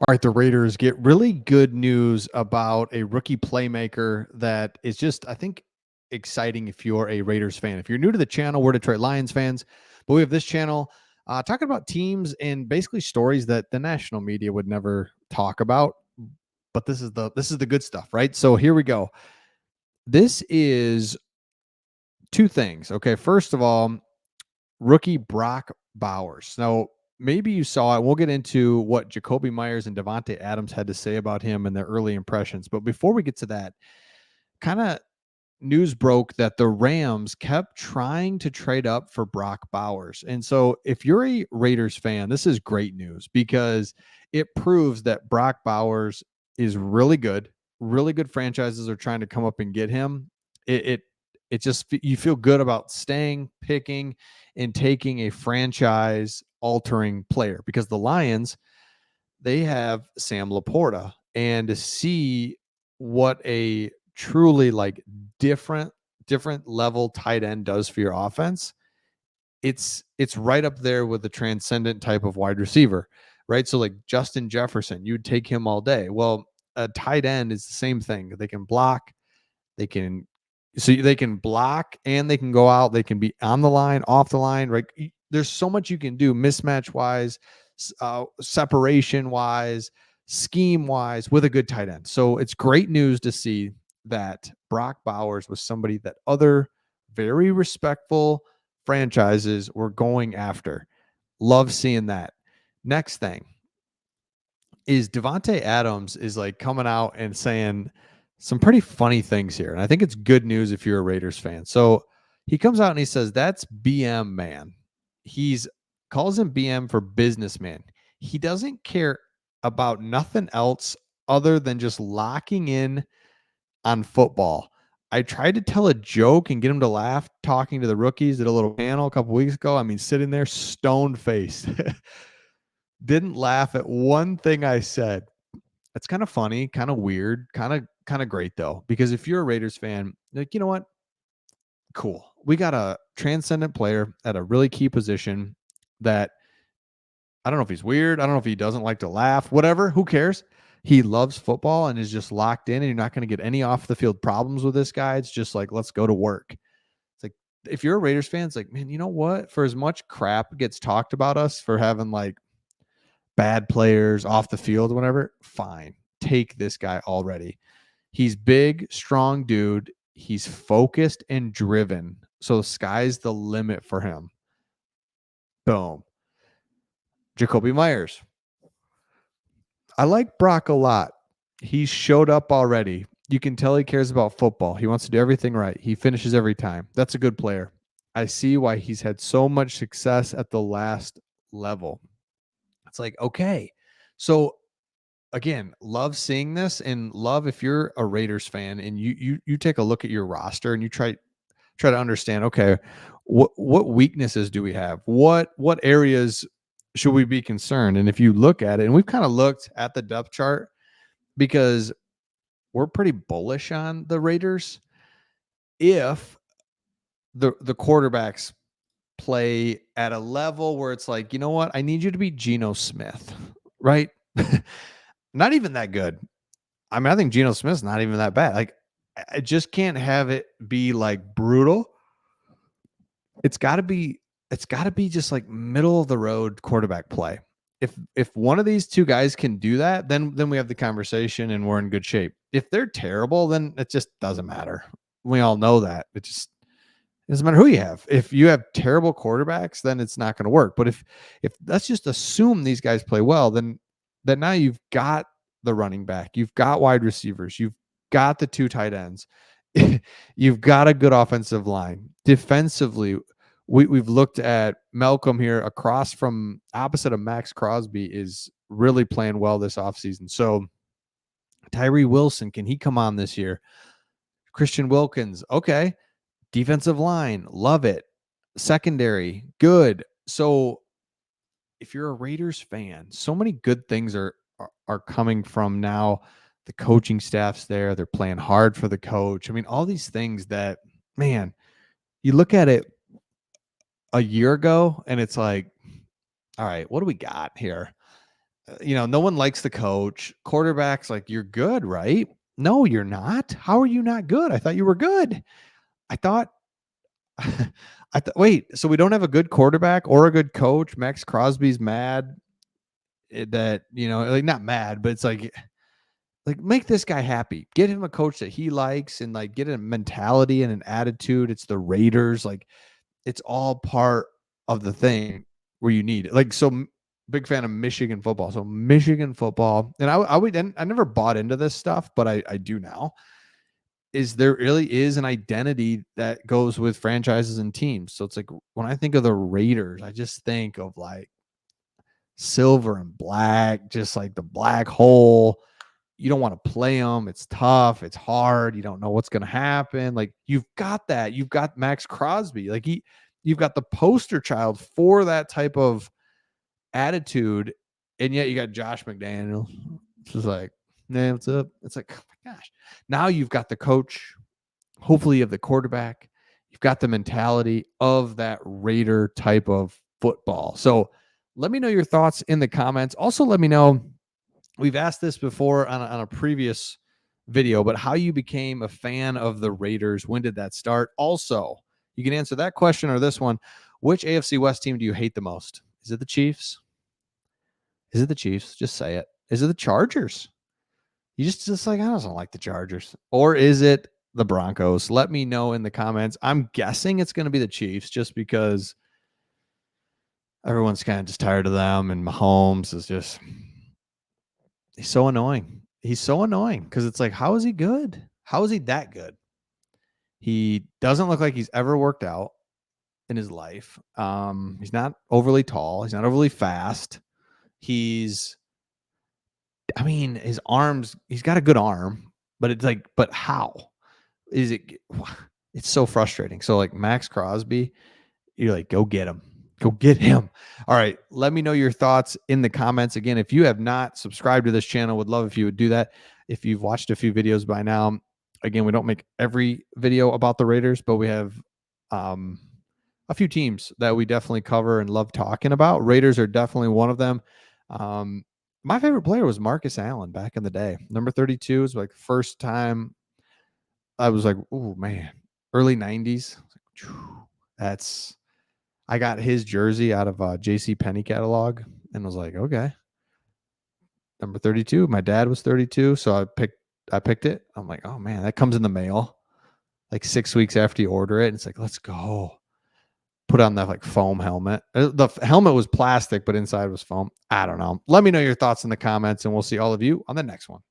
All right, the Raiders get really good news about a rookie playmaker that is just, I think, exciting if you're a Raiders fan. If you're new to the channel, we're Detroit Lions fans, but we have this channel talking about teams and basically stories that the national media would never talk about. But this is the good stuff, right? So here we go. This is two things. Okay, first of all, rookie Brock Bowers. Now, maybe you saw it. We'll get into what Jacoby Myers and Devontae Adams had to say about him and their early impressions. But before we get to that, kind of news broke that the Rams kept trying to trade up for Brock Bowers. And so if you're a Raiders fan, this is great news because it proves that Brock Bowers is really good. Really good franchises are trying to come up and get him. It just you feel good about staying, picking, and taking a franchise altering player because the Lions, they have Sam Laporta, and to see what a truly like different different level tight end does for your offense, it's right up there with the transcendent type of wide receiver, right? So like Justin Jefferson, you'd take him all day. Well, a tight end is the same thing. They can block, they can they can block and they can go out. They can be on the line, off the line, right? There's so much you can do mismatch wise, separation wise, scheme wise with a good tight end. So it's great news to see that Brock Bowers was somebody that other very respectful franchises were going after. Love seeing that. Next thing is Devontae Adams is like coming out and saying some pretty funny things here. And I think it's good news if you're a Raiders fan. So he comes out and he says, that's BM man. He's calls him BM for businessman. He doesn't care about nothing else other than just locking in on football. I tried to tell a joke and get him to laugh talking to the rookies at a little panel a couple weeks ago. I mean, sitting there stone faced. Didn't laugh at one thing I said. It's kind of funny, kind of weird, kind of great though, because if you're a Raiders fan, like, you know what? Cool. We got a transcendent player at a really key position that I don't know if he's weird. I don't know if he doesn't like to laugh, whatever. Who cares? He loves football and is just locked in, and you're not going to get any off the field problems with this guy. It's just like, let's go to work. It's like, if you're a Raiders fan, it's like, man, you know what? For as much crap gets talked about us for having like bad players off the field, whatever, fine. Take this guy already. He's big, strong dude. He's focused and driven. So the sky's the limit for him. Boom. Jacoby Myers. I like Brock a lot. He showed up already. You can tell he cares about football. He wants to do everything right. He finishes every time. That's a good player. I see why he's had so much success at the last level. It's like, okay. So again, love seeing this and love if you're a Raiders fan and you take a look at your roster and you try to understand, okay, what weaknesses do we have? What areas should we be concerned? And if you look at it, and we've kind of looked at the depth chart because we're pretty bullish on the Raiders if the quarterbacks play at a level where it's like, you know what, I need you to be Geno Smith, right? Not even that good. I mean, I think Geno Smith's not even that bad. Like, I just can't have it be like brutal. It's got to be just like middle of the road quarterback play. If one of these two guys can do that, then we have the conversation and we're in good shape. If they're terrible, then it just doesn't matter. We all know that. It just doesn't matter who you have. If you have terrible quarterbacks, then it's not going to work. But if let's just assume these guys play well, then now you've got the running back, you've got wide receivers, you've got the two tight ends, you've got a good offensive line. Defensively, we've looked at Malcolm here across from opposite of Max Crosby is really playing well this offseason. So Tyree Wilson, can he come on this year? Christian Wilkins, okay. Defensive line, love it. Secondary, good. So if you're a Raiders fan, so many good things are coming from now. The coaching staff's there. They're playing hard for the coach. I mean, all these things that, man, you look at it a year ago and it's like, all right, what do we got here? no one likes the coach. Quarterbacks, like, you're good, right? No, you're not. How are you not good? I thought you were good. I thought, wait, so we don't have a good quarterback or a good coach? Max Crosby's mad that, like, not mad, but it's like make this guy happy. Get him a coach that he likes and like get a mentality and an attitude. It's the Raiders. Like, it's all part of the thing where you need it. Like, so big fan of Michigan football. So Michigan football, and I never bought into this stuff, but I do now. Is there really is an identity that goes with franchises and teams. So it's like when I think of the Raiders, I just think of like silver and black, just like the black hole. You don't want to play them. It's tough. It's hard. You don't know what's going to happen. Like, you've got that. You've got Max Crosby. Like, you've got the poster child for that type of attitude. And yet you got Josh McDaniels. It's just like, man, what's up? It's like, oh my gosh. Now you've got the coach. Hopefully you have the quarterback. You've got the mentality of that Raider type of football. So let me know your thoughts in the comments. Also, let me know, we've asked this before on a previous video, but how you became a fan of the Raiders. When did that start? Also, you can answer that question or this one. Which AFC West team do you hate the most? Is it the Chiefs? Is it the Chiefs? Just say it. Is it the Chargers? You just like, I don't like the Chargers. Or is it the Broncos? Let me know in the comments. I'm guessing it's going to be the Chiefs just because everyone's kind of just tired of them, and Mahomes is just, he's so annoying. He's so annoying because it's like, how is he good? How is he that good? He doesn't look like he's ever worked out in his life. He's not overly tall. He's not overly fast. His arms, he's got a good arm, but it's like, but how is it? It's so frustrating. So like Max Crosby, you're like, go get him. Go get him. All right. Let me know your thoughts in the comments. Again, if you have not subscribed to this channel, would love if you would do that. If you've watched a few videos by now, again, we don't make every video about the Raiders, but we have a few teams that we definitely cover and love talking about. Raiders are definitely one of them. My favorite player was Marcus Allen back in the day. Number 32 is like first time I was like, oh man, early 90s. That's, I got his jersey out of a JC Penney catalog and was like, okay, number 32. My dad was 32, so I picked it. I'm like, oh man, that comes in the mail like 6 weeks after you order it. And it's like, let's go. Put on that like foam helmet. The helmet was plastic, but inside was foam. I don't know. Let me know your thoughts in the comments, and we'll see all of you on the next one.